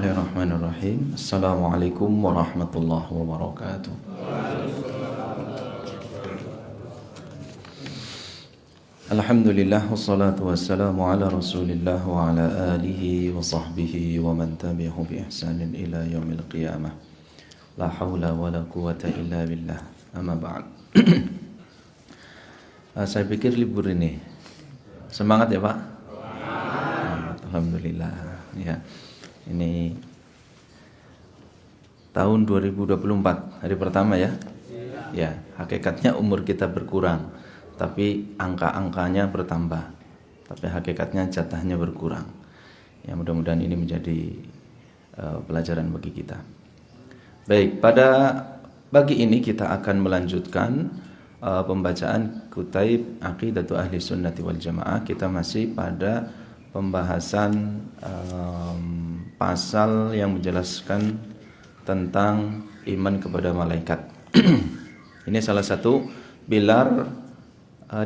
Bismillahirrahmanirrahim. Assalamualaikum warahmatullahi wabarakatuh. Alhamdulillah wassalatu wassalamu ala Rasulillah wa ala alihi wa sahbihi wa man tabi'ahu bi ihsanin ila yaumil qiyamah. La haula wa la quwata illa billah. Amma ba'd. Saya pikir libur ini semangat ya, Pak? Alhamdulillah. Ya. Ini tahun 2024, hari pertama ya. Ya, hakikatnya umur kita berkurang, tapi angka-angkanya bertambah. Tapi hakikatnya jatahnya berkurang. Ya, mudah-mudahan ini menjadi pelajaran bagi kita. Baik, pada pagi ini kita akan melanjutkan pembacaan Kutaib Aqidatu Ahli Sunnati wal Jamaah. Kita masih pada pembahasan pasal yang menjelaskan tentang iman kepada malaikat. Ini salah satu pilar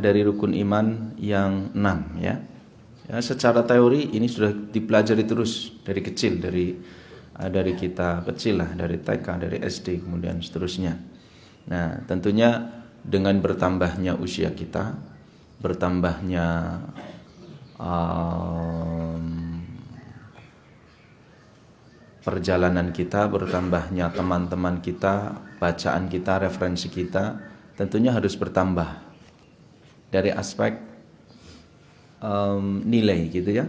dari rukun iman yang 6 ya. Ya, secara teori ini sudah dipelajari terus dari kecil, dari kita kecil lah, dari TK, dari SD kemudian seterusnya. Nah, tentunya dengan bertambahnya usia kita, bertambahnya perjalanan kita, bertambahnya teman-teman kita, bacaan kita, referensi kita, tentunya harus bertambah dari aspek nilai gitu ya.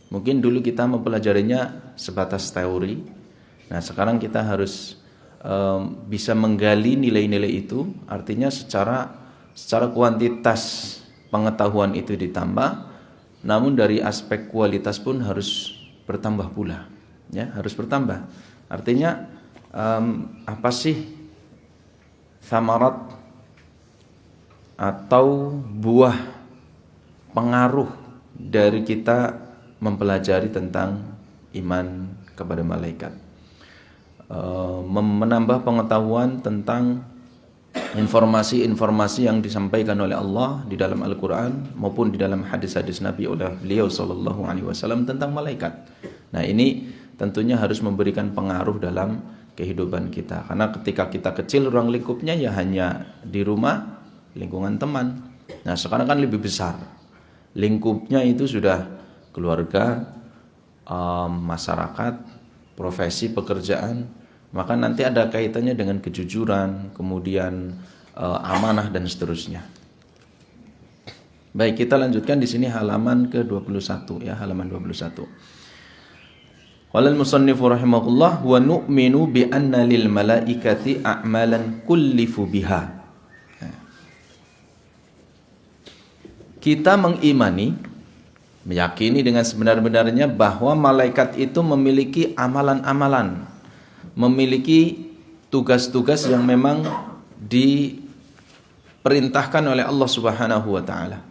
Mungkin dulu kita mempelajarinya sebatas teori. Nah, sekarang kita harus bisa menggali nilai-nilai itu, artinya secara kuantitas pengetahuan itu ditambah, namun dari aspek kualitas pun harus bertambah pula. Ya, harus bertambah. Artinya apa sih thamarat atau buah pengaruh dari kita mempelajari tentang iman kepada malaikat, menambah pengetahuan tentang informasi-informasi yang disampaikan oleh Allah di dalam Al-Quran maupun di dalam hadis-hadis Nabi oleh beliau sallallahu alaihi wasallam tentang malaikat. Nah, ini tentunya harus memberikan pengaruh dalam kehidupan kita. Karena ketika kita kecil, ruang lingkupnya ya hanya di rumah, lingkungan teman. Nah, sekarang kan lebih besar. Lingkupnya itu sudah keluarga, masyarakat, profesi, pekerjaan. Maka nanti ada kaitannya dengan kejujuran, kemudian amanah dan seterusnya. Baik, kita lanjutkan di sini halaman ke-21 ya, halaman 21. Qala al-musannifu rahimahullah wa nu'minu bi anna lil malaikati a'malan kullifu biha. Kita mengimani, meyakini dengan sebenar-benarnya bahwa malaikat itu memiliki amalan-amalan, memiliki tugas-tugas yang memang diperintahkan oleh Allah Subhanahu wa taala.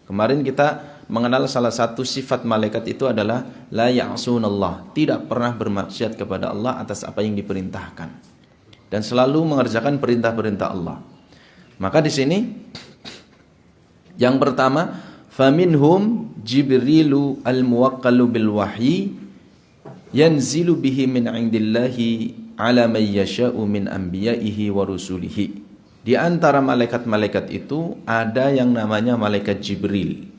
Kemarin kita mengenal salah satu sifat malaikat itu adalah la ya'sunallah, tidak pernah bermaksiat kepada Allah atas apa yang diperintahkan dan selalu mengerjakan perintah-perintah Allah. Maka di sini yang pertama, faminhum Jibrilu al-muwakkalu bil wahyi yanzilu bihi min indillahi ala man yasha'u min anbiya'ihi wa rusulihi. Di antara malaikat-malaikat itu ada yang namanya malaikat Jibril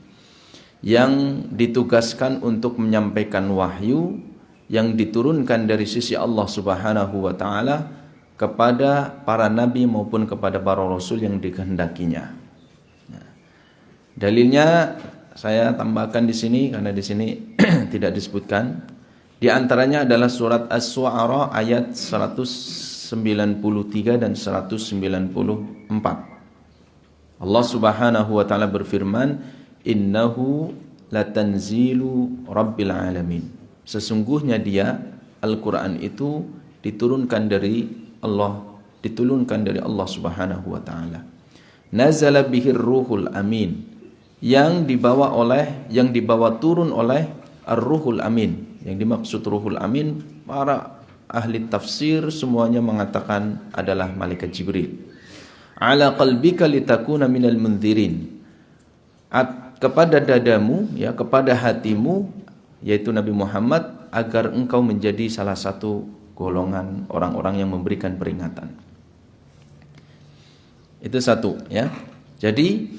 yang ditugaskan untuk menyampaikan wahyu yang diturunkan dari sisi Allah Subhanahu wa taala kepada para nabi maupun kepada para rasul yang dikehendakinya. Nah, dalilnya saya tambahkan di sini karena di sini tidak disebutkan. Di antaranya adalah surat As-Su'ara ayat 193 dan 194. Allah Subhanahu wa taala berfirman, innahu latanzilu rabbil alamin. Sesungguhnya dia, Al-Quran itu diturunkan dari Allah Subhanahu wa taala. Nazala bihir ruhul amin, yang dibawa turun oleh ar-ruhul amin. Yang dimaksud ruhul amin, para ahli tafsir semuanya mengatakan adalah malaikat Jibril. Ala qalbika litakuna minal mundzirin, kepada dadamu, ya, kepada hatimu, yaitu Nabi Muhammad, agar engkau menjadi salah satu golongan orang-orang yang memberikan peringatan. Itu satu ya. Jadi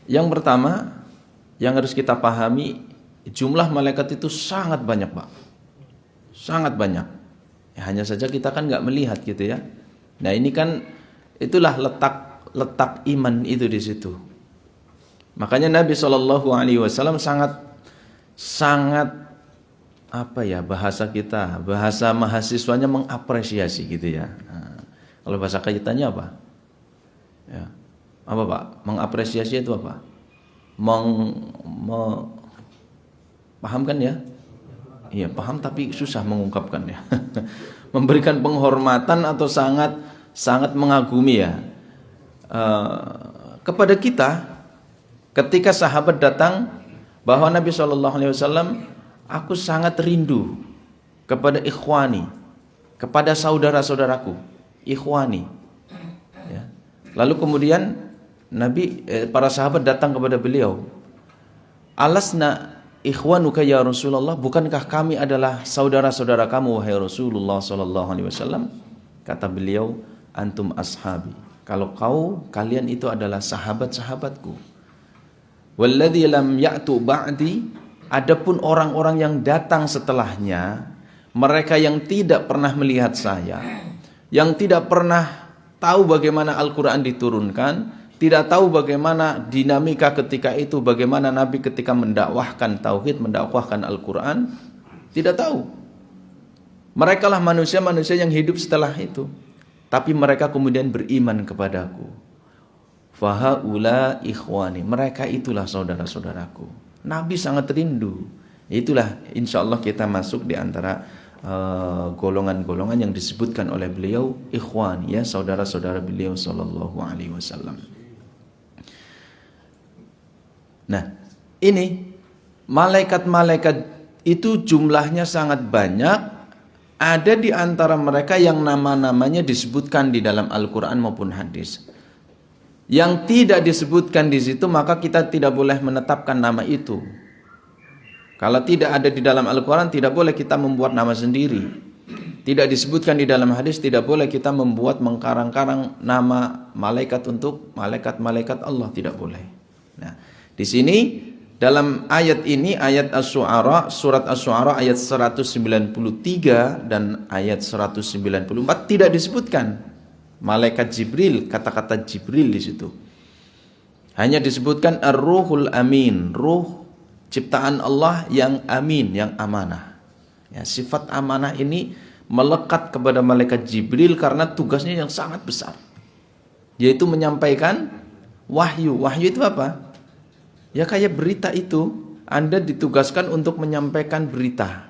yang pertama yang harus kita pahami, jumlah malaikat itu sangat banyak, Pak. Sangat banyak. Ya, hanya saja kita kan nggak melihat gitu ya. Nah ini kan itulah letak iman itu di situ. Makanya Nabi SAW sangat apa ya, bahasa kita, bahasa mahasiswanya mengapresiasi gitu ya. Nah, kalau bahasa kitanya apa? Ya, apa Pak? Mengapresiasi itu apa? Paham kan ya? Iya paham tapi susah mengungkapkannya. Memberikan penghormatan atau sangat mengagumi ya kepada kita. Ketika sahabat datang bahwa Nabi SAW, aku sangat rindu kepada ikhwani, kepada saudara-saudaraku, ikhwani. Ya. Lalu kemudian para sahabat datang kepada beliau, alasna ikhwanuka ya Rasulullah, bukankah kami adalah saudara-saudara kamu wahai Rasulullah SAW? Kata beliau, antum ashabi, kalau kalian itu adalah sahabat-sahabatku. Walladzi lam ya'tu ba'di, adapun orang-orang yang datang setelahnya, mereka yang tidak pernah melihat saya, yang tidak pernah tahu bagaimana Al-Quran diturunkan, tidak tahu bagaimana dinamika ketika itu, bagaimana Nabi ketika mendakwahkan tauhid, mendakwahkan Al-Quran, tidak tahu. Mereka lah manusia-manusia yang hidup setelah itu, tapi mereka kemudian beriman kepadaku. Fahaula ikhwani, mereka itulah saudara-saudaraku. Nabi sangat rindu. Itulah insya Allah kita masuk di antara golongan-golongan yang disebutkan oleh beliau ikhwan, ya, saudara-saudara beliau sallallahu alaihi wasallam. Nah, ini malaikat-malaikat itu jumlahnya sangat banyak. Ada di antara mereka yang nama-namanya disebutkan di dalam Al-Quran maupun hadis. Yang tidak disebutkan di situ, maka kita tidak boleh menetapkan nama itu. Kalau tidak ada di dalam Al-Quran, tidak boleh kita membuat nama sendiri. Tidak disebutkan di dalam hadis, tidak boleh kita membuat mengkarang-karang nama malaikat untuk malaikat-malaikat Allah, tidak boleh. Nah, di sini dalam ayat ini, ayat Asy-Syu'ara, surat Asy-Syu'ara ayat 193 dan ayat 194 tidak disebutkan malaikat Jibril, kata-kata Jibril di situ. Hanya disebutkan Ar-Ruhul Amin, ruh ciptaan Allah yang amin, yang amanah. Ya, sifat amanah ini melekat kepada malaikat Jibril karena tugasnya yang sangat besar, yaitu menyampaikan wahyu. Wahyu itu apa? Ya kayak berita itu, Anda ditugaskan untuk menyampaikan berita.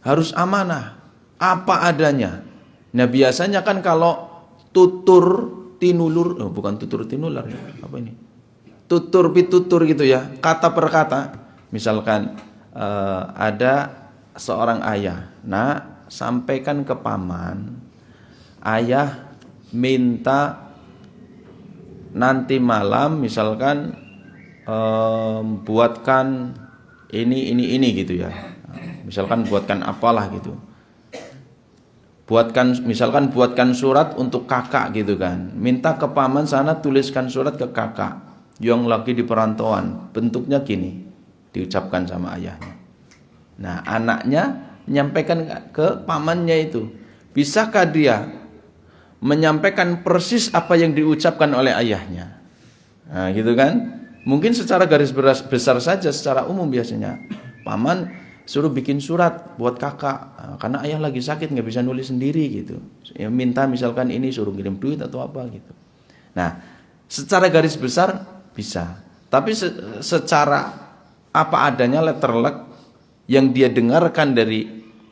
Harus amanah, apa adanya. Nah biasanya kan kalau tutur tinulur, bukan tutur tinular ya, apa ini? Tutur pitutur gitu ya, kata per kata. Misalkan ada seorang ayah, nak sampaikan ke paman, ayah minta nanti malam misalkan buatkan ini gitu ya. Misalkan buatkan apalah gitu. Misalkan buatkan surat untuk kakak gitu kan. Minta ke paman sana tuliskan surat ke kakak yang lagi di perantauan. Bentuknya gini, diucapkan sama ayahnya. Nah, anaknya menyampaikan ke pamannya itu. Bisakah dia menyampaikan persis apa yang diucapkan oleh ayahnya? Nah, gitu kan? Mungkin secara garis besar saja, secara umum biasanya paman suruh bikin surat buat kakak karena ayah lagi sakit nggak bisa nulis sendiri gitu. Ya, minta misalkan ini suruh kirim duit atau apa gitu. Nah, secara garis besar bisa, tapi secara apa adanya letter luck yang dia dengarkan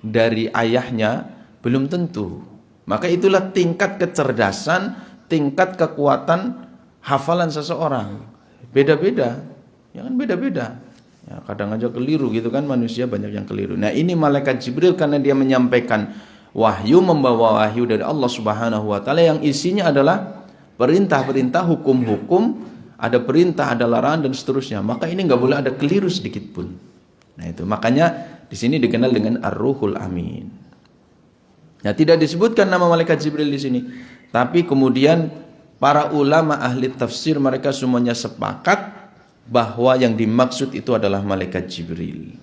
dari ayahnya belum tentu. Maka itulah tingkat kecerdasan, tingkat kekuatan hafalan seseorang. Beda-beda, ya kan beda-beda. Ya, kadang aja keliru gitu kan, manusia banyak yang keliru. Nah ini malaikat Jibril karena dia menyampaikan wahyu, membawa wahyu dari Allah Subhanahu Wa Taala yang isinya adalah perintah-perintah, hukum-hukum, ada perintah, ada larangan dan seterusnya. Maka ini nggak boleh ada keliru sedikit pun. Nah itu makanya Di sini dikenal dengan Ar-Ruhul Amin. Nah, tidak disebutkan nama malaikat Jibril di sini. Tapi kemudian para ulama ahli tafsir mereka semuanya sepakat bahwa yang dimaksud itu adalah malaikat Jibril.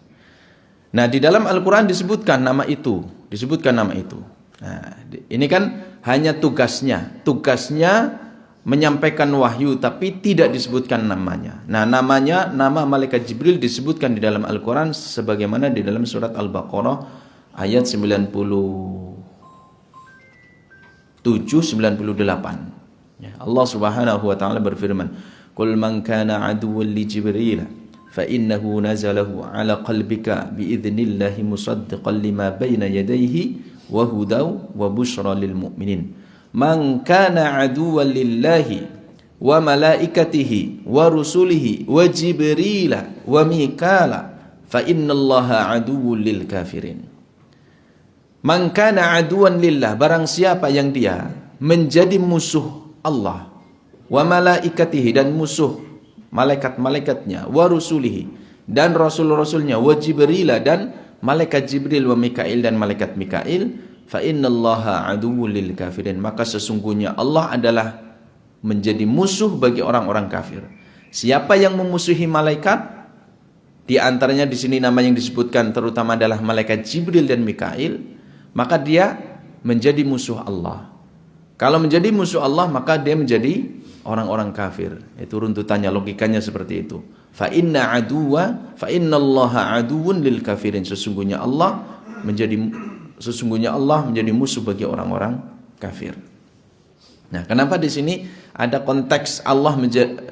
Nah, di dalam Al-Qur'an disebutkan nama itu, Nah, ini kan hanya tugasnya menyampaikan wahyu tapi tidak disebutkan namanya. Nah, nama malaikat Jibril disebutkan di dalam Al-Qur'an sebagaimana di dalam surat Al-Baqarah ayat 97-98. Ya, Allah Subhanahu wa taala berfirman, "Qul man kana aduwwan li Jibril fa innahu nazalahu ala qalbika bi idznillah musaddiqan lima bayna yadayhi wa hudaw wa busyra lil mu'minin. Man kana aduwwan lillahi wa malaikatihi wa rusulihi wa Jibril wa Mikala fa innallaha aduwwul lil kafirin." Man kana aduwan lillah, barang siapa yang dia menjadi musuh Allah, wa malaikatihi, dan musuh malaikat-malaikatnya, wa rusulihi, dan rasul-rasulnya, wa Jibril, dan malaikat Jibril, wa Mikail, dan malaikat Mikail, fa innallaha aduwwul lil kafirin, maka sesungguhnya Allah adalah menjadi musuh bagi orang-orang kafir. Siapa yang memusuhi malaikat, di antaranya di sini nama yang disebutkan terutama adalah malaikat Jibril dan Mikail, maka dia menjadi musuh Allah. Kalau menjadi musuh Allah, maka dia menjadi orang-orang kafir. Itu runtutannya, logikanya seperti itu. Fa innallaha aduwwun lil kafirin. Sesungguhnya Allah menjadi musuh bagi orang-orang kafir. Nah, kenapa di sini ada konteks Allah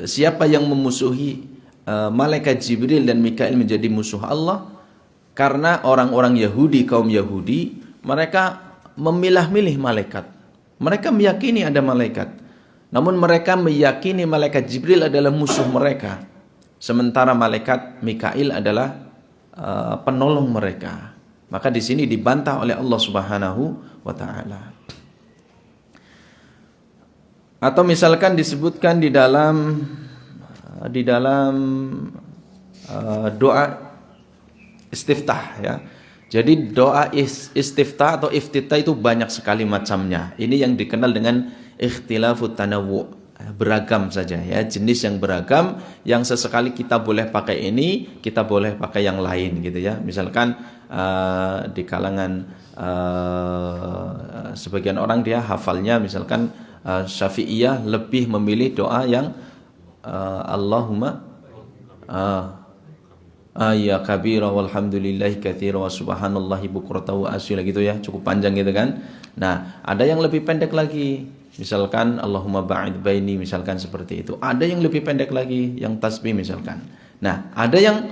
siapa yang memusuhi malaikat Jibril dan Mikail menjadi musuh Allah? Karena orang-orang Yahudi, kaum Yahudi, mereka memilah-milih malaikat. Mereka meyakini ada malaikat. Namun mereka meyakini malaikat Jibril adalah musuh mereka. Sementara malaikat Mikail adalah penolong mereka. Maka di sini dibantah oleh Allah Subhanahu wa taala. Atau misalkan disebutkan di dalam doa istiftah, ya. Jadi doa istiftah atau iftitah itu banyak sekali macamnya. Ini yang dikenal dengan ikhtilafut tanawwu, beragam saja, ya, jenis yang beragam, yang sesekali kita boleh pakai ini, kita boleh pakai yang lain gitu, ya. Misalkan di kalangan sebagian orang dia hafalnya misalkan Syafi'iyah lebih memilih doa yang Allahumma ya kabira walhamdulillahi katsira wa subhanallahi bukratan wa asila gitu, ya, cukup panjang gitu kan. Nah, ada yang lebih pendek lagi, misalkan Allahumma ba'id baini, misalkan seperti itu. Ada yang lebih pendek lagi, yang tasbih misalkan. Nah, ada yang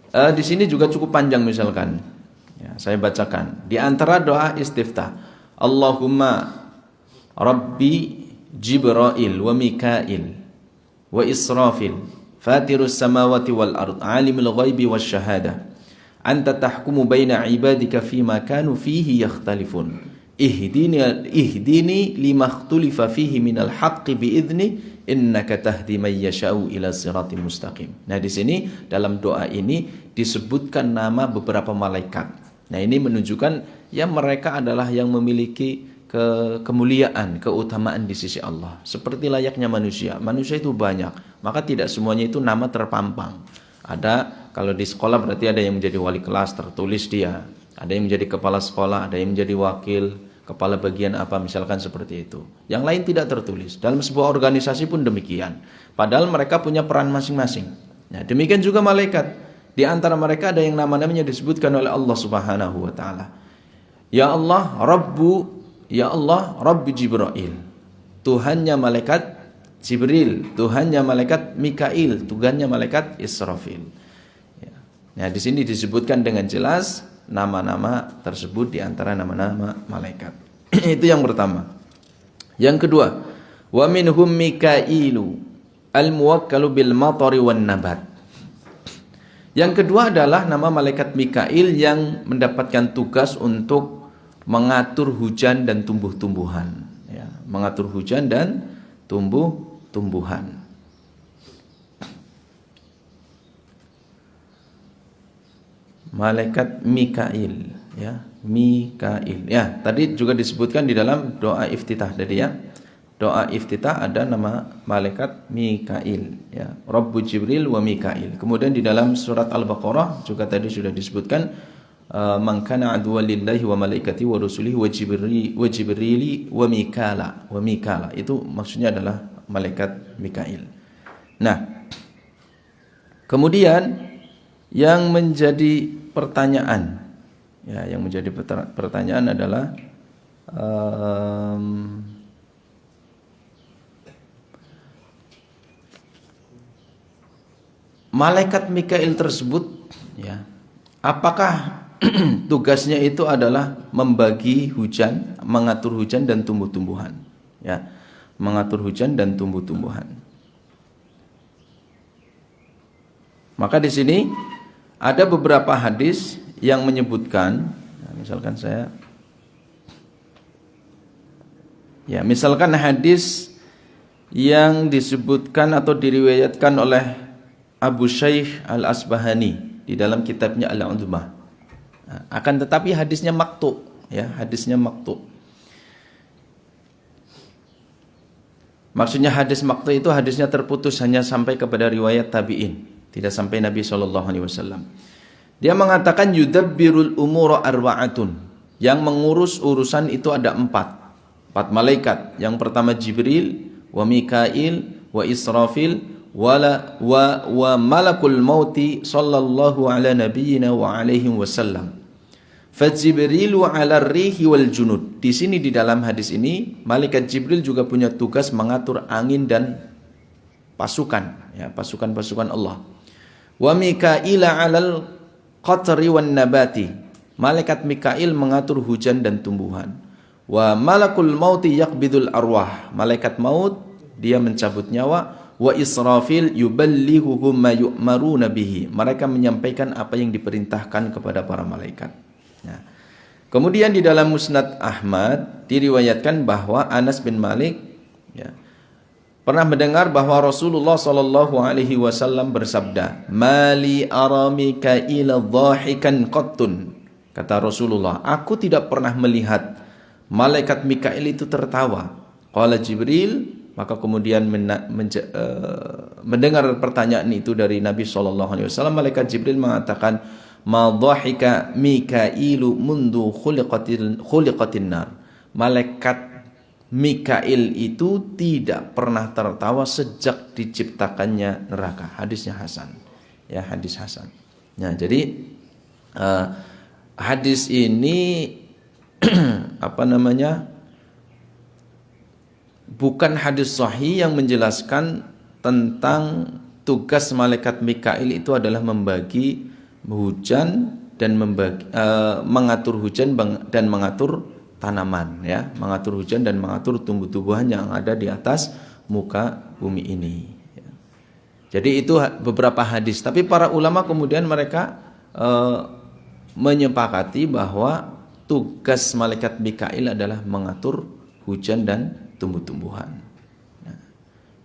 di sini juga cukup panjang misalkan. Ya, saya bacakan. Di antara doa istiftah, Allahumma Rabbi Jibril wa Mikail wa Israfil Fatirus samawati wal ard, alimul ghaibi wasyahada, anta tahkumu baina ibadika fima kanu fihi yakhtalifun, ihdini lima ikhtulifa fihi minal haqqi biidzni, innaka tahdi man yasha'u ila siratim mustaqim. Nah, di sini dalam doa ini disebutkan nama beberapa malaikat. Nah, ini menunjukkan ya mereka adalah yang memiliki kemuliaan, keutamaan di sisi Allah. Seperti layaknya manusia. Manusia itu banyak, maka tidak semuanya itu nama terpampang. Ada, kalau di sekolah berarti ada yang menjadi wali kelas, tertulis dia. Ada yang menjadi kepala sekolah, ada yang menjadi wakil, kepala bagian apa, misalkan seperti itu. Yang lain tidak tertulis. Dalam sebuah organisasi pun demikian. Padahal mereka punya peran masing-masing. Nah, demikian juga malaikat. Di antara mereka ada yang nama-namanya disebutkan oleh Allah Subhanahu wa taala. Ya Allah, Rabbi Jibril, Tuhannya malaikat Jibril, Tuhannya malaikat Mikail, Tuhannya malaikat Israfil. Ya. Nah, di sini disebutkan dengan jelas nama-nama tersebut di antara nama-nama malaikat. Itu yang pertama. Yang kedua, wa minhum Mikailu al-muwakkalu bil matari wan nabat. Yang kedua adalah nama malaikat Mikail yang mendapatkan tugas untuk mengatur hujan dan tumbuh-tumbuhan, ya, mengatur hujan dan tumbuh-tumbuhan. malaikat Mikail, ya, Mikail. Ya, tadi juga disebutkan di dalam doa iftitah tadi ya. Doa iftitah ada nama malaikat Mikail, ya, Rabbu Jibril wa Mikail. Kemudian di dalam surat Al-Baqarah juga tadi sudah disebutkan man kana aduwwan lillahi wa malaikati wa rusulihi wa jibrili wa mikala. Wa mikala itu maksudnya adalah malaikat Mikail. Nah, kemudian yang menjadi pertanyaan, ya, yang menjadi pertanyaan adalah malaikat Mikail tersebut, ya, apakah tugasnya itu adalah membagi hujan, mengatur hujan dan tumbuh-tumbuhan, ya, mengatur hujan dan tumbuh-tumbuhan. Maka di sini ada beberapa hadis yang menyebutkan, misalkan misalkan hadis yang disebutkan atau diriwayatkan oleh Abu Shaykh Al-Asbahani di dalam kitabnya Al-Udhmah. Akan tetapi hadisnya maqtu, ya, hadisnya maqtu. Maksudnya hadis maqtu itu hadisnya terputus hanya sampai kepada riwayat tabi'in, tidak sampai Nabi SAW. Dia mengatakan yudabbirul umura arba'atun. Yang mengurus urusan itu ada empat malaikat. Yang pertama Jibril, wa Mikail, wa Israfil, wa malakul mauti sallallahu ala nabiyyina wa alaihi wasallam. Fa Jibrilu ala rihi wal junud. Di sini di dalam hadis ini malaikat Jibril juga punya tugas mengatur angin dan pasukan, ya, pasukan-pasukan Allah. Wa Mikaila 'alal qatri wan nabati. Malaikat Mikail mengatur hujan dan tumbuhan. Wa malakul mauti yaqbidul arwah. Malaikat maut dia mencabut nyawa. Wa Israfil yuballighuhum ma yu'maruna bihi. Mereka menyampaikan apa yang diperintahkan kepada para malaikat. Nah, kemudian di dalam Musnad Ahmad diriwayatkan bahwa Anas bin Malik, ya, pernah mendengar bahwa Rasulullah sallallahu alaihi wasallam bersabda, "Mali ara Mikaila dhahikan qattun." Kata Rasulullah, "Aku tidak pernah melihat malaikat Mikail itu tertawa." Qala Jibril, maka kemudian mendengar pertanyaan itu dari Nabi sallallahu alaihi wasallam, malaikat Jibril mengatakan, "Ma dhahika Mikailu mundu khuliqatin nar." Malaikat Mikail itu tidak pernah tertawa sejak diciptakannya neraka. Hadisnya hasan. Ya, hadis hasan. Nah, jadi hadis ini bukan hadis sahih yang menjelaskan tentang tugas malaikat Mikail itu adalah membagi hujan dan mengatur hujan dan mengatur tanaman, ya, mengatur hujan dan mengatur tumbuh-tumbuhan yang ada di atas muka bumi ini. Jadi itu beberapa hadis. Tapi para ulama kemudian mereka menyepakati bahwa tugas malaikat Mikail adalah mengatur hujan dan tumbuh-tumbuhan. Nah,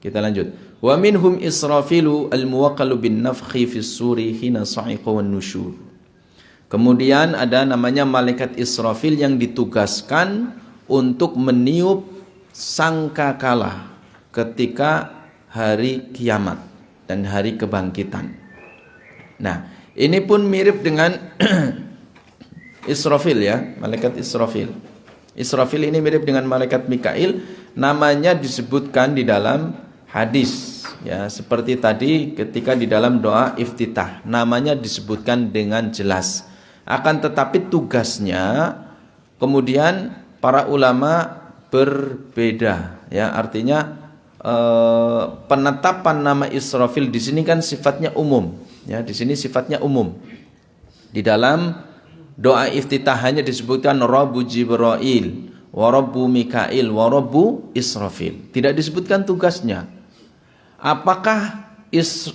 kita lanjut. Wa minhum Israfilu al-muwakkalu bin nafkhi fis suri hina sa'iqa wan nusyur. Kemudian ada namanya malaikat Israfil yang ditugaskan untuk meniup sangkakala ketika hari kiamat dan hari kebangkitan. Nah, ini pun mirip dengan Israfil, ya, malaikat Israfil. Israfil ini mirip dengan malaikat Mikail, namanya disebutkan di dalam hadis, ya, seperti tadi ketika di dalam doa iftitah, namanya disebutkan dengan jelas. Akan tetapi tugasnya kemudian para ulama berbeda, ya, artinya penetapan nama Israfil di sini kan sifatnya umum, ya, di sini sifatnya umum. Di dalam doa iftitah hanya disebutkan Rabbu Jibril, wa Rabbu Mikail, wa Rabbu Israfil. Tidak disebutkan tugasnya. Apakah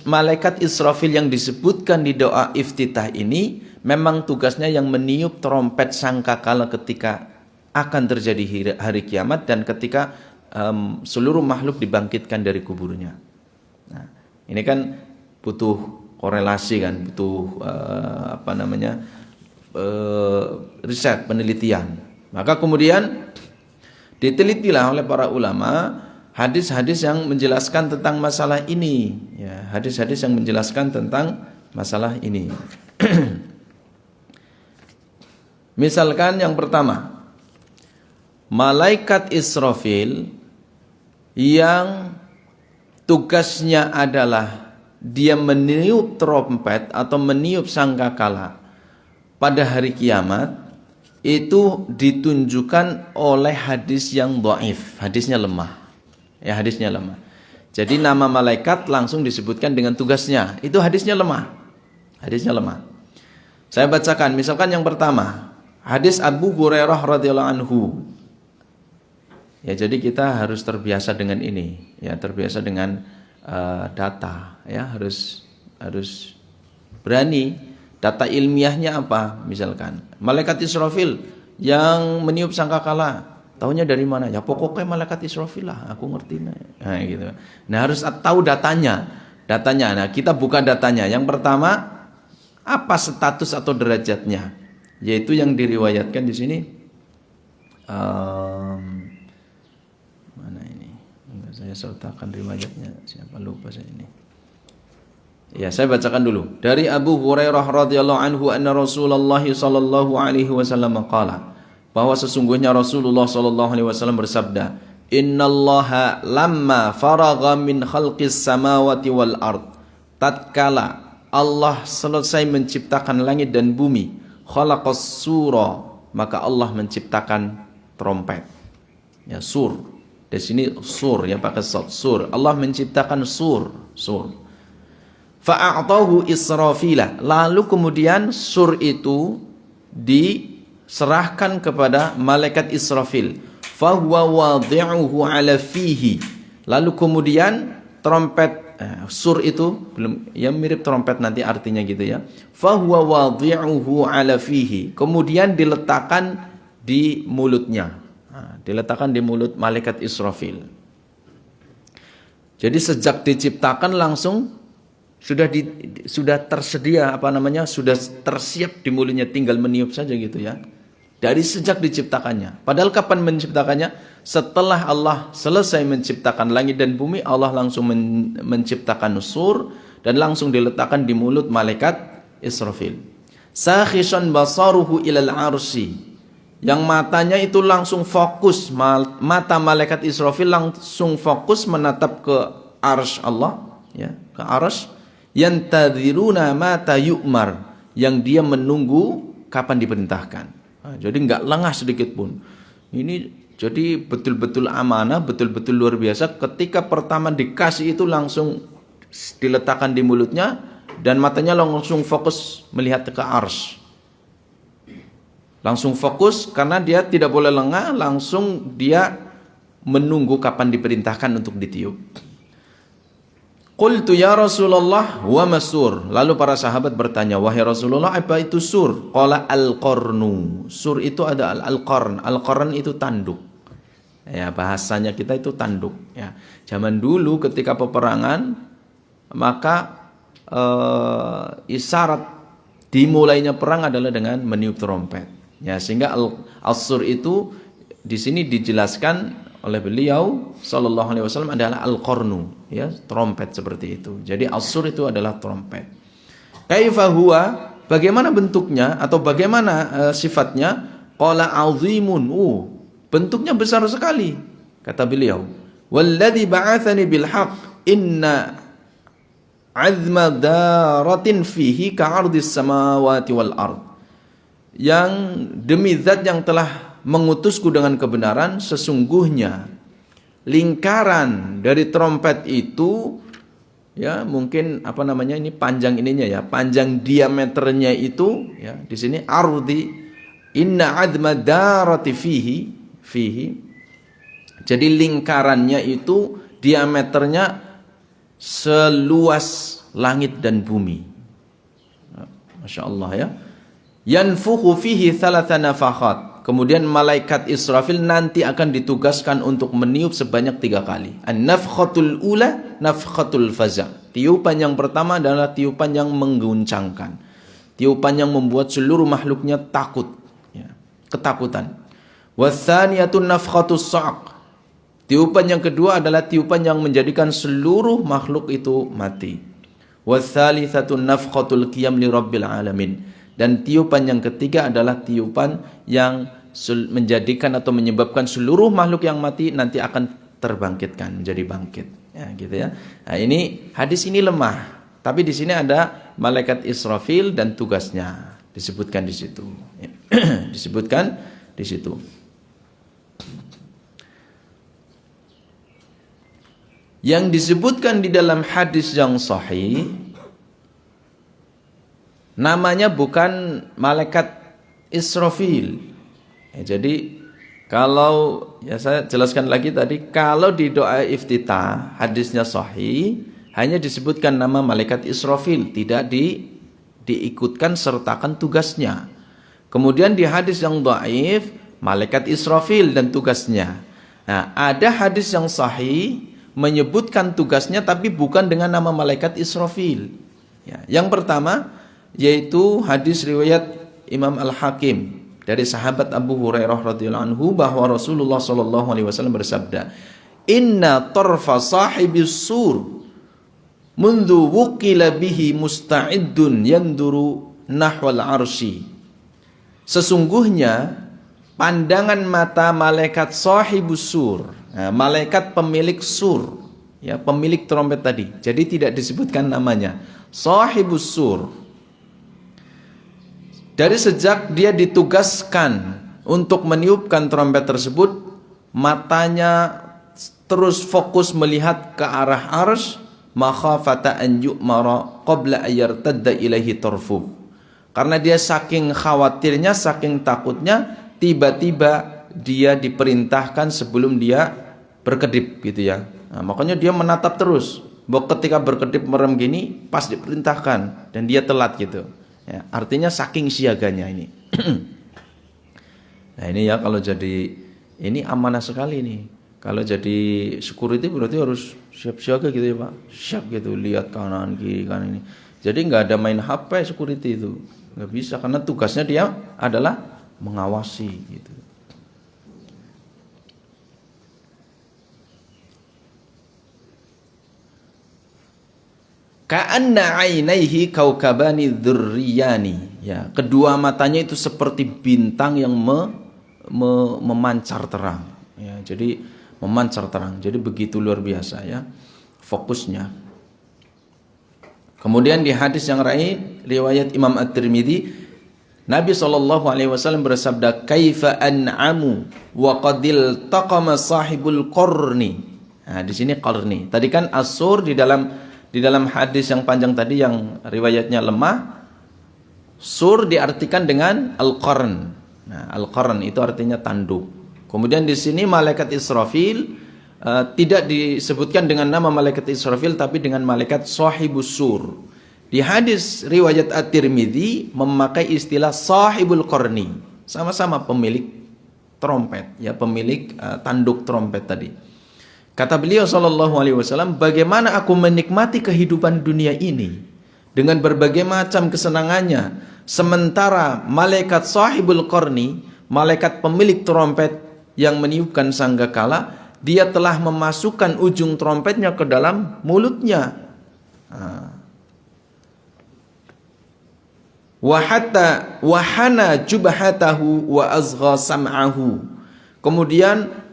malaikat Israfil yang disebutkan di doa iftitah ini memang tugasnya yang meniup trompet sangkakala ketika akan terjadi hari kiamat dan ketika seluruh makhluk dibangkitkan dari kuburnya? Nah, ini kan butuh korelasi kan, butuh riset, penelitian. Maka kemudian ditelitilah oleh para ulama hadis-hadis yang menjelaskan tentang masalah ini, ya, hadis-hadis yang menjelaskan tentang masalah ini. Misalkan yang pertama, malaikat Israfil yang tugasnya adalah dia meniup trompet atau meniup sangkakala pada hari kiamat, itu ditunjukkan oleh hadis yang dhaif, hadisnya lemah. Ya, hadisnya lemah. Jadi nama malaikat langsung disebutkan dengan tugasnya, itu hadisnya lemah. Hadisnya lemah. Saya bacakan, misalkan yang pertama, hadis Abu Hurairah radhiyallahu anhu. Ya, jadi kita harus terbiasa dengan ini, ya, terbiasa dengan data, ya, harus berani. Data ilmiahnya apa? Misalkan malaikat Israfil yang meniup sangkakala, tahunya dari mana? Ya pokoknya malaikat Israfil lah, aku ngerti. Nah, gitu. Nah, harus tahu datanya. Nah, kita buka datanya. Yang pertama, apa status atau derajatnya? Yaitu yang diriwayatkan di sini. Mana ini? Enggak, saya sertakan riwayatnya. Siapa lupa saya ini. Ya, saya bacakan dulu. Dari Abu Hurairah radhiyallahu anhu anna Rasulullah sallallahu alaihi wasallam qala, bahwa sesungguhnya Rasulullah sallallahu alaihi wasallam bersabda, "Innallaha lamma faragha min khalqis samawati wal ard." Tatkala Allah selesai menciptakan langit dan bumi, khalaqas sura, maka Allah menciptakan trompet. Ya, sur. Di sini sur, ya, pakai sad, sur. Allah menciptakan sur. Fa'a'tahu Israfila, lalu kemudian sur itu diserahkan kepada malaikat Israfil. Fahuwa wadhi'uhu ala fihi, lalu kemudian trompet sur itu belum, ya, mirip trompet nanti artinya gitu, ya. Fahuwa wadhi'uhu ala fihi, kemudian diletakkan di mulutnya, diletakkan di mulut malaikat Israfil. Jadi sejak diciptakan langsung sudah tersedia, sudah tersiap di mulutnya, tinggal meniup saja gitu, ya. Dari sejak diciptakannya. Padahal kapan menciptakannya? Setelah Allah selesai menciptakan langit dan bumi, Allah langsung menciptakan sur dan langsung diletakkan di mulut malaikat Israfil. Sakhishan basaruhu ilal arsy, yang matanya itu langsung fokus, mata malaikat Israfil langsung fokus menatap ke arsy Allah, ya, ke arsy. Yantadziruna mata yu'mar, yang dia menunggu kapan diperintahkan. Nah, jadi enggak lengah sedikit pun. Ini jadi betul-betul amanah, betul-betul luar biasa. Ketika pertama dikasih itu langsung diletakkan di mulutnya dan matanya langsung fokus melihat ke arsy. Langsung fokus karena dia tidak boleh lengah, langsung dia menunggu kapan diperintahkan untuk ditiup. Qultu ya Rasulullah wa masur. Lalu para sahabat bertanya, wahai Rasulullah, apa itu sur? Qala al-qarnu. Sur itu ada al-qarn. Al-qarn itu tanduk. Ya, bahasanya kita itu tanduk, ya. Zaman dulu ketika peperangan, maka isyarat dimulainya perang adalah dengan meniup trompet. Ya, sehingga al-sur itu di sini dijelaskan oleh beliau sallallahu alaihi wasallam adalah al-qarnu, ya, trompet seperti itu. Jadi as-sur itu adalah trompet. Kaifa huwa, bagaimana bentuknya atau bagaimana sifatnya? Qala azimun, bentuknya besar sekali, kata beliau. Walladzi ba'atsani bil haqq inna azma daratin fihi ka'ardis samawati wal ard. Yang demi zat yang telah mengutusku dengan kebenaran, sesungguhnya lingkaran dari trompet itu, ya, mungkin ini panjang ininya, ya, panjang diameternya itu, ya, di sini ardi, inna adma darati fihi, jadi lingkarannya itu diameternya seluas langit dan bumi. Masya Allah, ya. Yanfukhu fihi thalatha nafakhat, Kemudian malaikat Israfil nanti akan ditugaskan untuk meniup sebanyak 3 kali. An-nafkhatul ula, nafkhatul faza'. Tiupan yang pertama adalah tiupan yang mengguncangkan. Tiupan yang membuat seluruh makhluknya takut, ya, ketakutan. Watsaniyatun nafkhatus sa'q. Tiupan yang kedua adalah tiupan yang menjadikan seluruh makhluk itu mati. Watsalithatun nafkhatul qiyam li rabbil alamin. Dan tiupan yang ketiga adalah tiupan yang menjadikan atau menyebabkan seluruh makhluk yang mati nanti akan terbangkitkan, menjadi bangkit. Ya, gitu ya. Nah, ini hadis ini lemah, tapi di sini ada malaikat Israfil dan tugasnya disebutkan di situ. Ya. Disebutkan di situ. Yang disebutkan di dalam hadis yang sahih namanya bukan malaikat Israfil. Ya, jadi kalau ya saya jelaskan lagi tadi, kalau di doa iftitah hadisnya sahih hanya disebutkan nama malaikat Israfil, tidak diikutkan sertakan tugasnya. Kemudian di hadis yang dhaif malaikat Israfil dan tugasnya. Nah, ada hadis yang sahih menyebutkan tugasnya tapi bukan dengan nama malaikat Israfil. Ya, yang pertama yaitu hadis riwayat Imam Al-Hakim dari sahabat Abu Hurairah radhiyallahu anhu bahwa Rasulullah sallallahu alaihi wasallam bersabda, "Inna tarfa sahibis sur mundu wukila bihi musta'iddun yanduru nahwal arsy." Sesungguhnya pandangan mata malaikat sahibus sur, nah, malaikat pemilik sur, ya, pemilik trompet tadi. Jadi tidak disebutkan namanya. Sahibus sur. Dari sejak dia ditugaskan untuk meniupkan trompet tersebut, matanya terus fokus melihat ke arah arsy, makhafata an yu'mara qabla ayyartadda ilaihi tarfu. Karena dia saking khawatirnya, saking takutnya, tiba-tiba dia diperintahkan sebelum dia berkedip gitu ya. Nah, makanya dia menatap terus. Bahwa ketika berkedip merem gini, pas diperintahkan dan dia telat gitu. Ya, artinya saking siaganya ini. Nah ini ya kalau jadi, ini amanah sekali nih. Kalau jadi security berarti harus siap siaga gitu ya Pak. Siap gitu, lihat kanan kiri kan ini. Jadi nggak ada main HP security itu. Nggak bisa karena tugasnya dia adalah mengawasi gitu. Ka'anna 'ainaihi kaukabani dzurriyani. Ya, kedua matanya itu seperti bintang yang memancar terang. Ya, jadi memancar terang. Jadi begitu luar biasa ya fokusnya. Kemudian di hadis yang lain riwayat Imam At-Tirmidzi, Nabi SAW bersabda, "Kaifa an'amu wa qadil taqama sahibul qarni." Nah, di sini qarni. Tadi kan as-sur di dalam hadis yang panjang tadi yang riwayatnya lemah, sur diartikan dengan al-qarn. Nah, al-qarn itu artinya tanduk. Kemudian di sini malaikat Israfil tidak disebutkan dengan nama malaikat Israfil tapi dengan malaikat sahibus sur. Di hadis riwayat At-Tirmidzi memakai istilah sahibul qarni, sama-sama pemilik trompet, ya, pemilik tanduk trompet tadi. Kata beliau sallallahu alaihi wasallam, bagaimana aku menikmati kehidupan dunia ini dengan berbagai macam kesenangannya, sementara malaikat sahibul qarni, malaikat pemilik trompet yang meniupkan sangkakala, dia telah memasukkan ujung trompetnya ke dalam mulutnya. Wahana jubhatahu wa azgha sam'ahu. Kemudian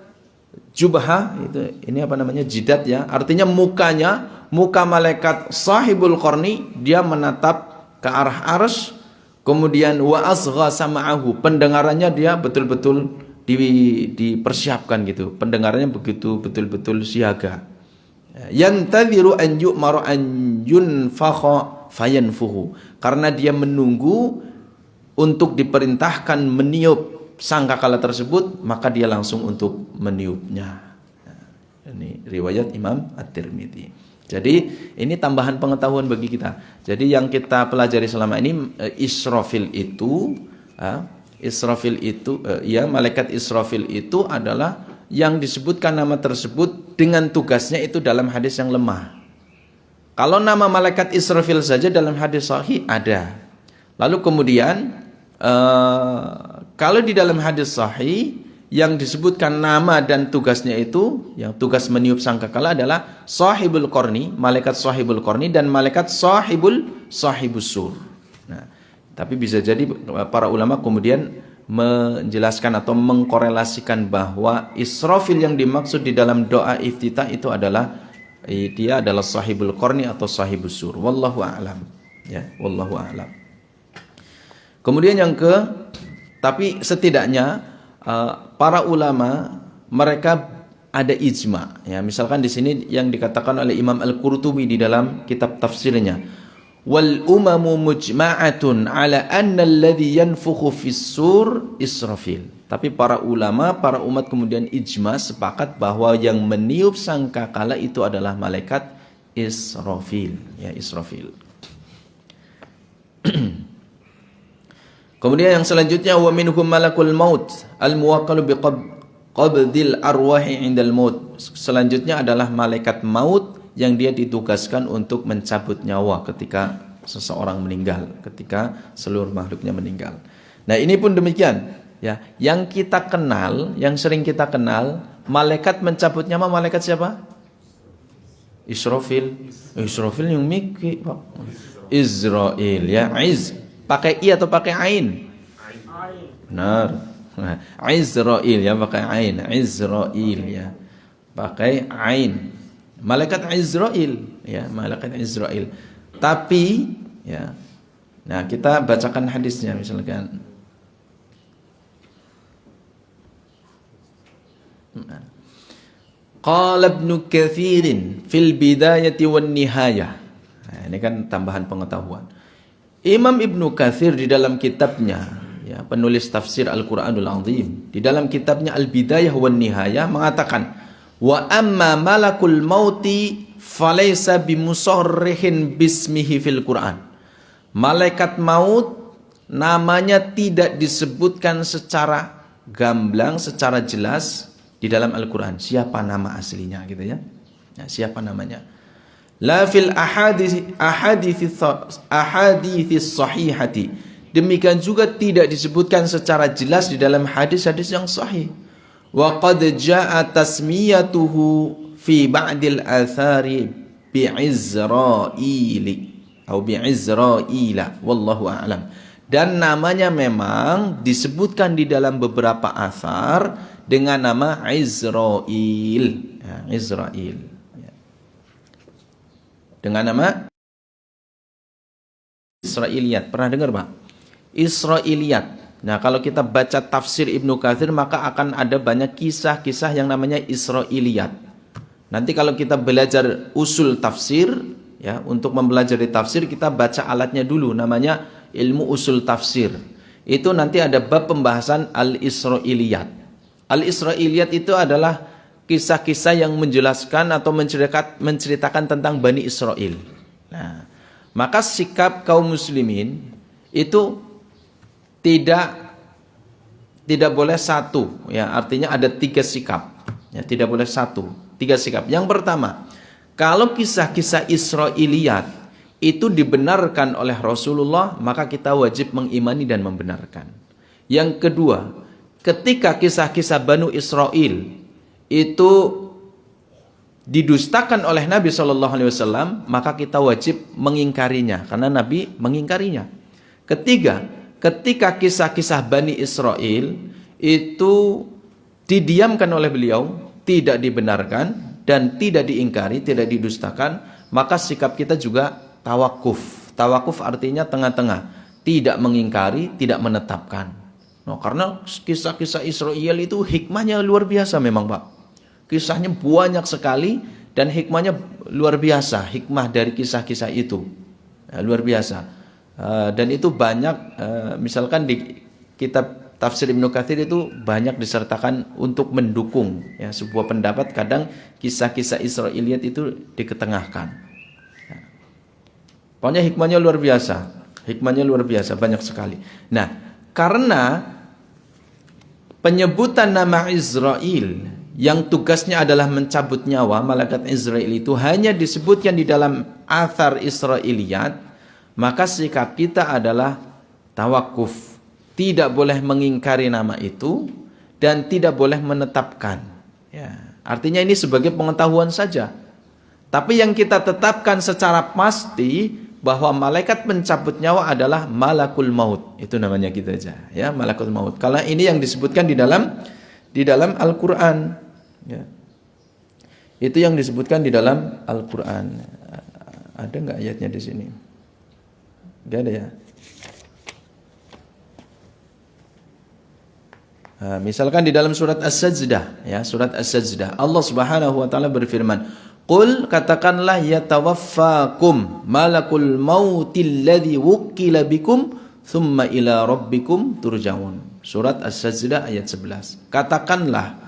jubha itu ini apa namanya, jidat ya, artinya muka malaikat sahibul qarni, dia menatap ke arah arsy. Kemudian wa asgha sam'ahu, pendengarannya dia betul-betul dipersiapkan gitu, pendengarannya begitu betul-betul siaga. Yantadhiru an yu'maru an yunfakha fayanfuhu, karena dia menunggu untuk diperintahkan meniup sangkakala tersebut, maka dia langsung untuk meniupnya. Ini riwayat Imam At-Tirmidzi. Jadi ini tambahan pengetahuan bagi kita. Jadi yang kita pelajari selama ini Israfil itu Israfil itu malaikat Israfil itu adalah yang disebutkan nama tersebut dengan tugasnya itu dalam hadis yang lemah. Kalau nama malaikat Israfil saja dalam hadis sahih ada. Lalu kemudian kalau di dalam hadis sahih yang disebutkan nama dan tugasnya itu, yang tugas meniup sangkakala adalah sahibul qarni, malaikat sahibul qarni, dan malaikat sahibus sur. Nah, tapi bisa jadi para ulama kemudian menjelaskan atau mengkorelasikan bahwa Israfil yang dimaksud di dalam doa iftitah itu adalah dia adalah sahibul qarni atau sahibus sur. Wallahu a'lam. Ya, wallahu a'lam. Kemudian tapi setidaknya para ulama mereka ada ijma. Ya, misalkan di sini yang dikatakan oleh Imam Al-Qurtubi di dalam kitab tafsirnya, wal umamu mujma'atun ala anna alladhi yanfukhu fis sur Israfil. Tapi para ulama, para umat kemudian ijma sepakat bahwa yang meniup sangkakala itu adalah malaikat Israfil, ya Israfil. Kemudian yang selanjutnya wa minhum malakul maut al-muwakkalu biqabdil arwahi indal maut. Selanjutnya adalah malaikat maut yang dia ditugaskan untuk mencabut nyawa ketika seseorang meninggal, ketika seluruh makhluknya meninggal. Nah, ini pun demikian, ya. Yang kita kenal, yang sering kita kenal, malaikat mencabut nyawa malaikat siapa? Israfil. Israfil yang mikir, Pak. Israel, ya. Pakai i atau pakai ain? Benar. Israel, ya, pakai ain. Israel, ya. Pakai ain. Malaikat Israel, ya, malaikat Israel. Tapi, ya. Nah, kita bacakan hadisnya misalkan. Qala Ibnu Katsir fil bidayati wan nihayah. Nah, ini kan tambahan pengetahuan. Imam Ibnu Katsir di dalam kitabnya, ya, penulis tafsir Al-Qur'anul Azim, di dalam kitabnya Al-Bidayah wan Nihayah mengatakan, wa amma malakul mauti falaysa bimusarrihin bismihi fil Qur'an. Malaikat maut namanya tidak disebutkan secara gamblang, secara jelas di dalam Al-Qur'an. Siapa nama aslinya gitu ya? Nah, siapa namanya? La fil ahadits sahihati. Demikian juga tidak disebutkan secara jelas di dalam hadis-hadis yang sahih. Wa qad jaa tasmiyatuhu fi ba'dil athari bi'izraili atau bi'izraila wallahu a'lam. Dan namanya memang disebutkan di dalam beberapa athar dengan nama Izrail, ya, Izrail. Dengan nama Israiliyat. Pernah dengar, Pak? Israiliyat. Nah, kalau kita baca tafsir Ibnu Katsir maka akan ada banyak kisah-kisah yang namanya Israiliyat. Nanti kalau kita belajar usul tafsir, ya, untuk mempelajari tafsir kita baca alatnya dulu, namanya ilmu usul tafsir. Itu nanti ada bab pembahasan al-Israiliyat. Al-Israiliyat itu adalah kisah-kisah yang menjelaskan atau menceritakan tentang Bani Israel. Nah, maka sikap kaum muslimin itu tidak boleh satu, ya, artinya ada 3 sikap. Ya, tidak boleh satu, 3 sikap. Yang pertama, kalau kisah-kisah Israiliyat itu dibenarkan oleh Rasulullah, maka kita wajib mengimani dan membenarkan. Yang kedua, ketika kisah-kisah Banu Israel itu didustakan oleh Nabi SAW, maka kita wajib mengingkarinya karena Nabi mengingkarinya. Ketiga, ketika kisah-kisah Bani Israel itu didiamkan oleh beliau, tidak dibenarkan dan tidak diingkari, tidak didustakan, maka sikap kita juga tawakuf. Tawakuf artinya tengah-tengah, tidak mengingkari, tidak menetapkan. Nah, karena kisah-kisah Israel itu hikmahnya luar biasa memang, Pak. Kisahnya banyak sekali dan hikmahnya luar biasa. Hikmah dari kisah-kisah itu, ya, luar biasa. Dan itu banyak, misalkan di kitab tafsir Ibnu Katsir itu banyak disertakan untuk mendukung, ya, sebuah pendapat. Kadang kisah-kisah Israiliyat itu diketengahkan, ya. Pokoknya hikmahnya luar biasa. Hikmahnya luar biasa, banyak sekali. Nah, karena penyebutan nama Israel yang tugasnya adalah mencabut nyawa, malaikat Israel itu hanya disebutkan di dalam athar Israiliyat, maka sikap kita adalah tawakuf. Tidak boleh mengingkari nama itu dan tidak boleh menetapkan. Ya, artinya ini sebagai pengetahuan saja. Tapi yang kita tetapkan secara pasti bahwa malaikat pencabut nyawa adalah malakul maut. Itu namanya gitu aja, ya, malakul maut. Kalau ini yang disebutkan di dalam Al-Qur'an, ya. Itu yang disebutkan di dalam Al-Qur'an. Ada enggak ayatnya di sini? Enggak ada ya? Misalkan di dalam surat As-Sajdah, ya, surat As-Sajdah, Allah Subhanahu wa taala berfirman, "Qul, katakanlah, yatawaffakum malakul mautil ladzi wukkila bikum thumma ila rabbikum turja'un." Surat As-Sajdah ayat 11. Katakanlah,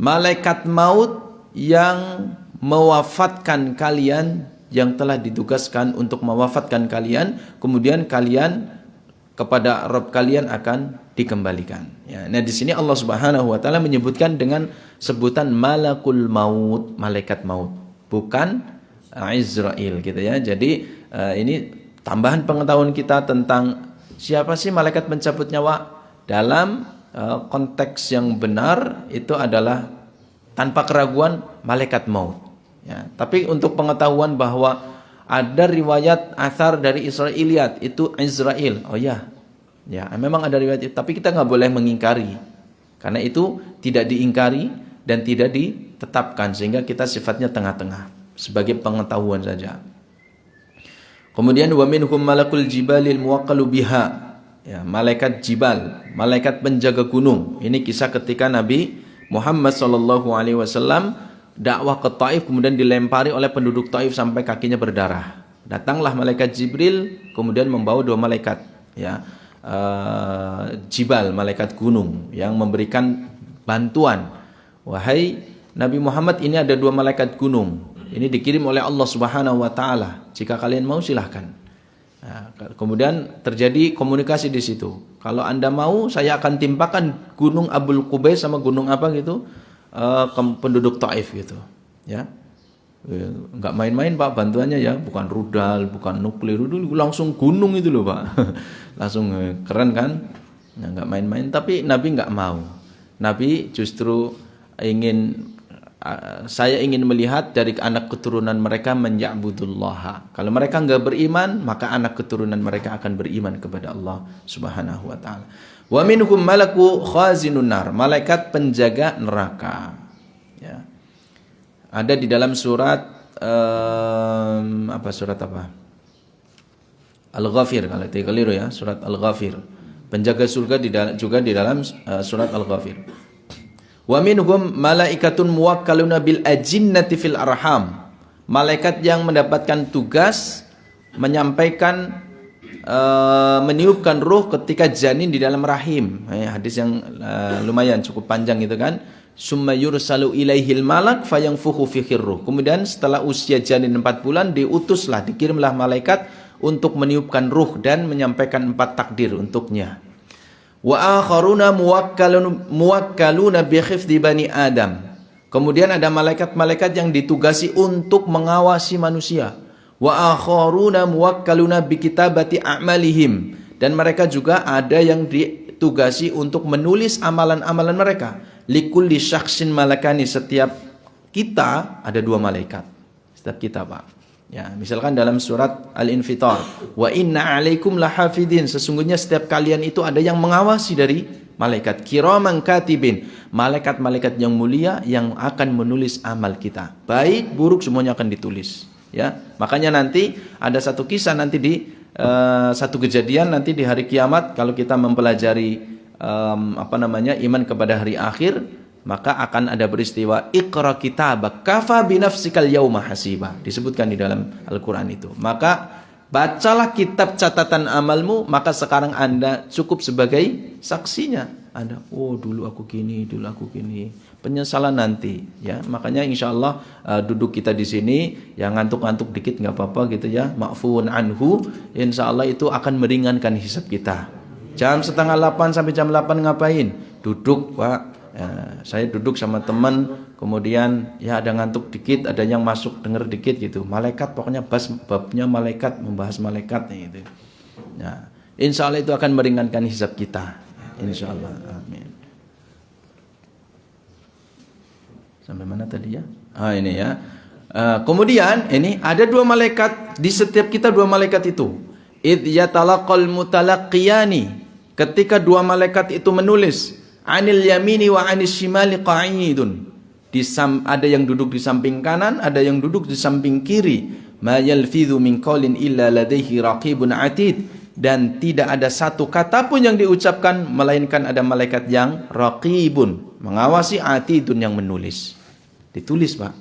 malaikat maut yang mewafatkan kalian, yang telah ditugaskan untuk mewafatkan kalian, kemudian kalian kepada Rabb kalian akan dikembalikan. Ya, nah di sini Allah Subhanahu wa taala menyebutkan dengan sebutan malakul maut, malaikat maut, bukan Israel gitu ya. Jadi ini tambahan pengetahuan kita tentang siapa sih malaikat pencabut nyawa dalam konteks yang benar itu adalah tanpa keraguan malaikat maut. Ya, tapi untuk pengetahuan bahwa ada riwayat athar dari Israiliyat itu Israel. Oh ya, ya memang ada riwayat itu. Tapi kita nggak boleh mengingkari, karena itu tidak diingkari dan tidak ditetapkan, sehingga kita sifatnya tengah-tengah sebagai pengetahuan saja. Kemudian wa minhum malakul jibalil muwakkalu biha, ya, malaikat jibal, malaikat penjaga gunung. Ini kisah ketika Nabi Muhammad SAW dakwah ke Taif, kemudian dilempari oleh penduduk Taif sampai kakinya berdarah. Datanglah malaikat Jibril, kemudian membawa 2 malaikat, ya, jibal, malaikat gunung, yang memberikan bantuan. Wahai Nabi Muhammad, ini ada 2 malaikat gunung. Ini dikirim oleh Allah Subhanahu wa taala. Jika kalian mau silahkan. Nah, kemudian terjadi komunikasi di situ. Kalau Anda mau, saya akan timpakan gunung Abul Qubais sama gunung apa gitu, penduduk Taif gitu, ya. Enggak main-main Pak bantuannya, ya, bukan rudal, bukan nuklir, langsung gunung itu loh Pak. Langsung keren kan? Nah, enggak main-main. Tapi Nabi enggak mau. Nabi justru saya ingin melihat dari anak keturunan mereka menya'budullah. Kalau mereka enggak beriman, maka anak keturunan mereka akan beriman kepada Allah Subhanahu wa taala. Wa minhum malaku khazinun nar, malaikat penjaga neraka. Ya. Ada di dalam surat surat apa? Al-Ghafir, kalau tidak keliru ya, surat Al-Ghafir. Penjaga surga juga di dalam surat Al-Ghafir. Wa minhum malaikatun muwakkaluna bil ajinnati fil arham. Malaikat yang mendapatkan tugas menyampaikan meniupkan ruh ketika janin di dalam rahim. Hadis yang lumayan cukup panjang itu kan. Summa yursalu ilaihil malak fayanfukhu fihi ruh. Kemudian setelah usia janin 4 bulan dikirimlah malaikat untuk meniupkan ruh dan menyampaikan 4 takdir untuknya. Wa akharuna muwakkaluna bi khifdi bani Adam. Kemudian ada malaikat-malaikat yang ditugasi untuk mengawasi manusia. Wa akharuna muwakkaluna bi kitabati a'malihim, dan mereka juga ada yang ditugasi untuk menulis amalan-amalan mereka. Likulli syakhsin malakani, setiap kita ada 2 malaikat. Setiap kita, Pak. Ya, misalkan dalam surat Al-Infitar, wa inna 'alaikum lahafidin, sesungguhnya setiap kalian itu ada yang mengawasi dari malaikat. Kiraman katibin, malaikat-malaikat yang mulia yang akan menulis amal kita. Baik, buruk semuanya akan ditulis. Ya, makanya nanti ada satu kisah nanti di satu kejadian nanti di hari kiamat, kalau kita mempelajari iman kepada hari akhir, maka akan ada peristiwa iqra kitabak kafa binafsikal yauma hasiba, disebutkan di dalam Al-Qur'an itu. Maka bacalah kitab catatan amalmu, maka sekarang Anda cukup sebagai saksinya. Anda, oh dulu aku gini, penyesalan nanti, ya. Makanya insyaallah duduk kita di sini yang ngantuk-ngantuk dikit nggak apa-apa gitu ya, ma'fuun anhu, insyaallah itu akan meringankan hisab kita. Jam 7:30 sampai jam 8 ngapain? duduk Pak, ya, saya duduk sama teman, kemudian ya ada ngantuk dikit, ada yang masuk denger dikit gitu. Malaikat pokoknya babnya malaikat, membahas malaikat gitu. Ya, insya Allah itu akan meringankan hisab kita. Insya Allah, amin. Sampai mana tadi ya? Ini ya. Kemudian ini ada dua malaikat di setiap kita, dua malaikat itu. Idh yatalaqal mutalaqqiyani, ketika dua malaikat itu menulis, anil yamini wa anis shimali qa'idun. Ada yang duduk di samping kanan, ada yang duduk di samping kiri. Ma yalfidhu min qawlin illa ladaihi raqibun atid. Dan tidak ada satu kata pun yang diucapkan melainkan ada malaikat yang raqibun, mengawasi, atidun yang menulis. Ditulis Pak.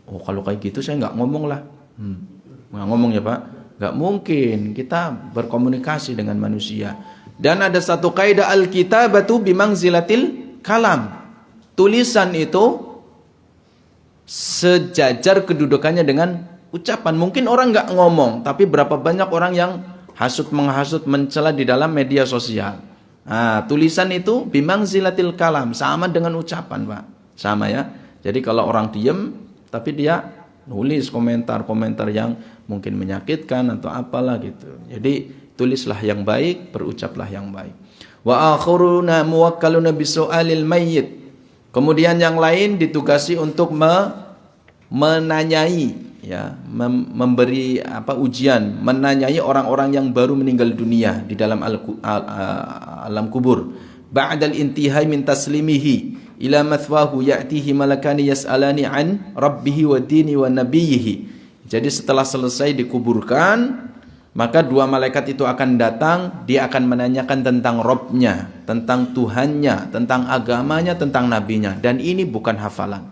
Oh kalau kayak gitu saya nggak ngomong lah. Nggak ngomong ya Pak. Nggak mungkin, kita berkomunikasi dengan manusia. Dan ada satu kaidah al-kitabatu bimangzilatil kalam. Tulisan itu sejajar kedudukannya dengan ucapan. Mungkin orang nggak ngomong, tapi berapa banyak orang yang hasut menghasut mencela di dalam media sosial. Nah, tulisan itu bimangzilatil kalam, sama dengan ucapan Pak. Sama ya. Jadi kalau orang diem, tapi dia nulis komentar-komentar yang mungkin menyakitkan atau apalah gitu. Jadi tulislah yang baik, berucaplah yang baik. Wa akhiruna muwakkaluna bisu'alil mayyit. Kemudian yang lain ditugasi untuk menanyai, ya, memberi ujian, menanyai orang-orang yang baru meninggal dunia di dalam alam kubur. Ba'dal intihai min taslimihi ila mathwahu ya'tihi malakani yas'alani an rabbihi wa dini wa nabiyhi. Jadi setelah selesai dikuburkan, maka dua malaikat itu akan datang, dia akan menanyakan tentang Robnya, tentang Tuhannya, tentang agamanya, tentang nabinya. Dan ini bukan hafalan.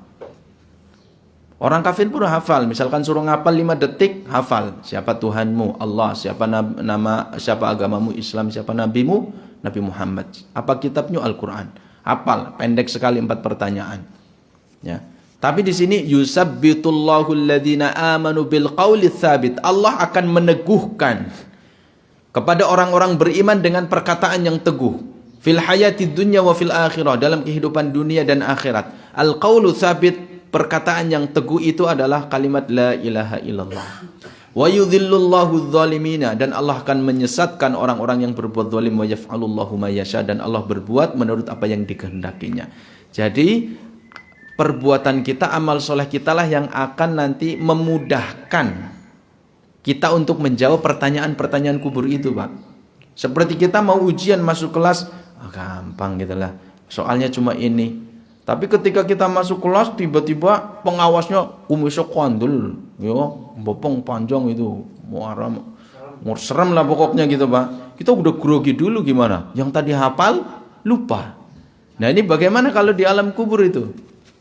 Orang kafir pun hafal, misalkan suruh ngapal 5 detik, hafal. Siapa Tuhanmu? Allah. Siapa agamamu? Islam. Siapa nabimu? Nabi Muhammad. Apa kitabnya? Al-Quran. Hafal, pendek sekali 4 pertanyaan. Ya. Tapi di sini yusabbitullahu alladhina amanu bil qauli tsabit. Allah akan meneguhkan kepada orang-orang beriman dengan perkataan yang teguh. Fil hayati dunya wa fil akhirah, dalam kehidupan dunia dan akhirat. Al qaulu tsabit, perkataan yang teguh itu adalah kalimat la ilaha illallah. Wa yudhillullahu adh-dhalimina, dan Allah akan menyesatkan orang-orang yang berbuat zalim. Wa yaf'alullahu ma yasha, dan Allah berbuat menurut apa yang dikehendakinya. Jadi perbuatan kita, amal soleh kita lah yang akan nanti memudahkan kita untuk menjawab pertanyaan-pertanyaan kubur itu Pak. Seperti kita mau ujian masuk kelas, gampang gitu lah, soalnya cuma ini. Tapi ketika kita masuk kelas, tiba-tiba pengawasnya kumisnya kondul, ya, bopong panjang itu, muaram, serem lah pokoknya gitu Pak. Kita udah grogi dulu gimana? Yang tadi hafal lupa. Nah ini bagaimana kalau di alam kubur itu?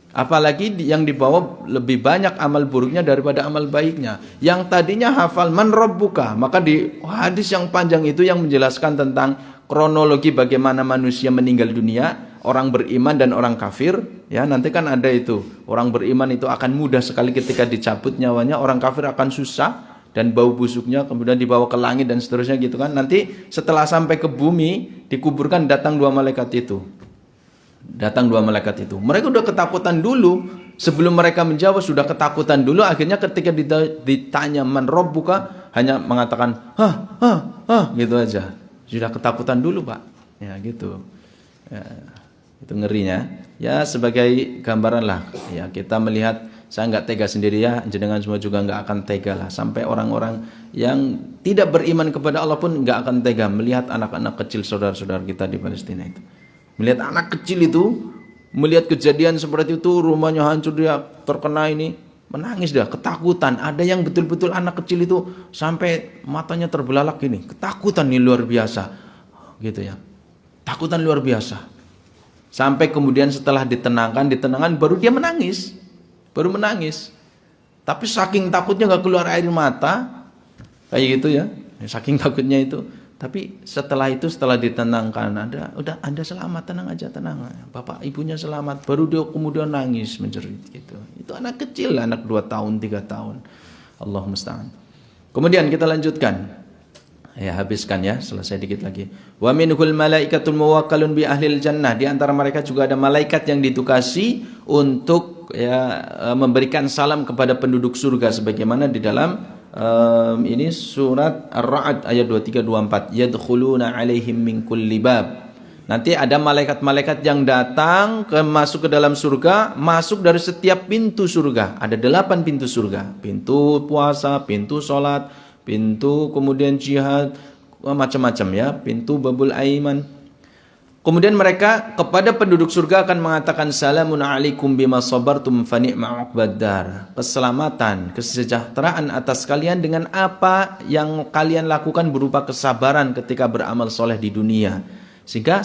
Apalagi yang dibawa lebih banyak amal buruknya daripada amal baiknya. Yang tadinya hafal man rabbuka, maka di hadis yang panjang itu yang menjelaskan tentang kronologi bagaimana manusia meninggal dunia, orang beriman dan orang kafir, ya, nanti kan ada itu. Orang beriman itu akan mudah sekali ketika dicabut nyawanya, orang kafir akan susah dan bau busuknya kemudian dibawa ke langit dan seterusnya gitu kan. Nanti setelah sampai ke bumi dikuburkan, datang dua malaikat itu. Mereka udah ketakutan dulu. Sebelum mereka menjawab sudah ketakutan dulu. Akhirnya ketika ditanya man rabbuka, hanya mengatakan gitu aja. Sudah ketakutan dulu Pak. Ya gitu. Ya, itu ngerinya. Ya sebagai gambaran lah. Ya kita melihat, saya nggak tega sendiri ya, jenengan semua juga nggak akan tega lah. Sampai orang-orang yang tidak beriman kepada Allah pun nggak akan tega melihat anak-anak kecil saudara-saudara kita di Palestina itu. Melihat anak kecil itu, melihat kejadian seperti itu, rumahnya hancur, dia terkena ini, menangis dah, ketakutan. Ada yang betul-betul anak kecil itu sampai matanya terbelalak gini, ketakutan nih luar biasa, gitu ya, takutan luar biasa. Sampai kemudian setelah ditenangkan baru dia menangis, Tapi saking takutnya nggak keluar air mata, kayak gitu ya, saking takutnya itu. Tapi setelah ditenangkan, Anda selamat, tenang aja, tenang. Bapak ibunya selamat, baru dia kemudian nangis menjerit gitu. Itu anak kecil, anak 2 tahun, 3 tahun. Allah musta'an. Kemudian kita lanjutkan. Ya, habiskan ya, selesai dikit lagi. Wa minhul malaikatul muwakkalun bi ahlil jannah. Di antara mereka juga ada malaikat yang ditugasi untuk ya memberikan salam kepada penduduk surga sebagaimana di dalam ini surat Ar-Ra'd ayat 23 24. Yadkhuluna alaihim min kulli bab. Nanti ada malaikat-malaikat yang datang masuk ke dalam surga, masuk dari setiap pintu surga. Ada 8 pintu surga. Pintu puasa, pintu sholat, pintu kemudian jihad, macam-macam ya, pintu babul aiman. Kemudian mereka kepada penduduk surga akan mengatakan salamun alaikum bima sabartum fa ni'ma uqbaddar. Keselamatan, kesejahteraan atas kalian dengan apa yang kalian lakukan berupa kesabaran ketika beramal soleh di dunia. Sehingga